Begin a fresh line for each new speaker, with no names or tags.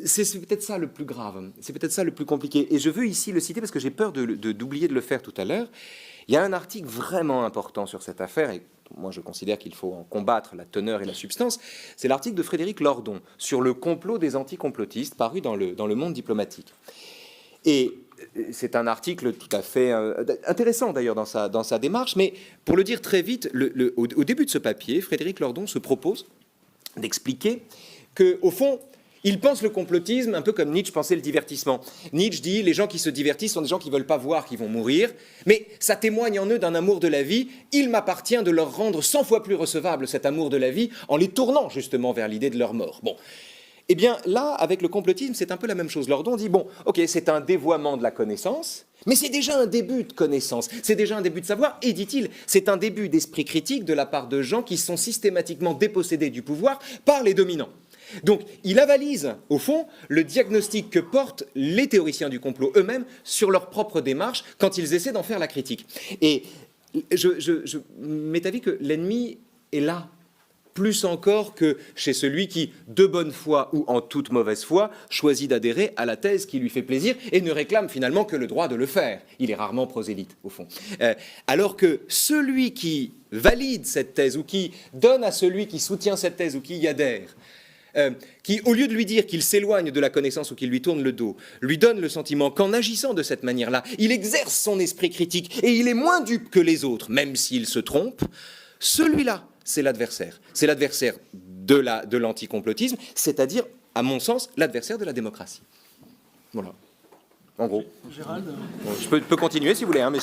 c'est peut-être ça le plus grave, c'est peut-être ça le plus compliqué. Et je veux ici le citer parce que j'ai peur d'oublier de le faire tout à l'heure. Il y a un article vraiment important sur cette affaire, et moi je considère qu'il faut en combattre la teneur et la substance. C'est l'article de Frédéric Lordon sur le complot des anticomplotistes, paru dans le Monde diplomatique. Et c'est un article tout à fait intéressant d'ailleurs dans sa démarche, mais pour le dire très vite, au début de ce papier, Frédéric Lordon se propose d'expliquer qu'au fond, il pense le complotisme un peu comme Nietzsche pensait le divertissement. Nietzsche dit les gens qui se divertissent sont des gens qui ne veulent pas voir qu'ils vont mourir, mais ça témoigne en eux d'un amour de la vie. Il m'appartient de leur rendre 100 fois plus recevable cet amour de la vie en les tournant justement vers l'idée de leur mort. Bon. Eh bien là, avec le complotisme, c'est un peu la même chose. Lordon dit, bon, ok, c'est un dévoiement de la connaissance, mais c'est déjà un début de connaissance, c'est déjà un début de savoir, et dit-il, c'est un début d'esprit critique de la part de gens qui sont systématiquement dépossédés du pouvoir par les dominants. Donc, il avalise, au fond, le diagnostic que portent les théoriciens du complot eux-mêmes sur leur propre démarche quand ils essaient d'en faire la critique. Et je m'est avis que l'ennemi est là, plus encore que chez celui qui, de bonne foi ou en toute mauvaise foi, choisit d'adhérer à la thèse qui lui fait plaisir et ne réclame finalement que le droit de le faire. Il est rarement prosélyte, au fond. Alors que celui qui valide cette thèse ou qui donne à celui qui soutient cette thèse ou qui y adhère, qui, au lieu de lui dire qu'il s'éloigne de la connaissance ou qu'il lui tourne le dos, lui donne le sentiment qu'en agissant de cette manière-là, il exerce son esprit critique et il est moins dupe que les autres, même s'il se trompe, celui-là, c'est l'adversaire. C'est l'adversaire de l'anticomplotisme, c'est-à-dire, à mon sens, l'adversaire de la démocratie. Voilà. En gros.
Gérald,
bon, je peux continuer si vous voulez, hein, mais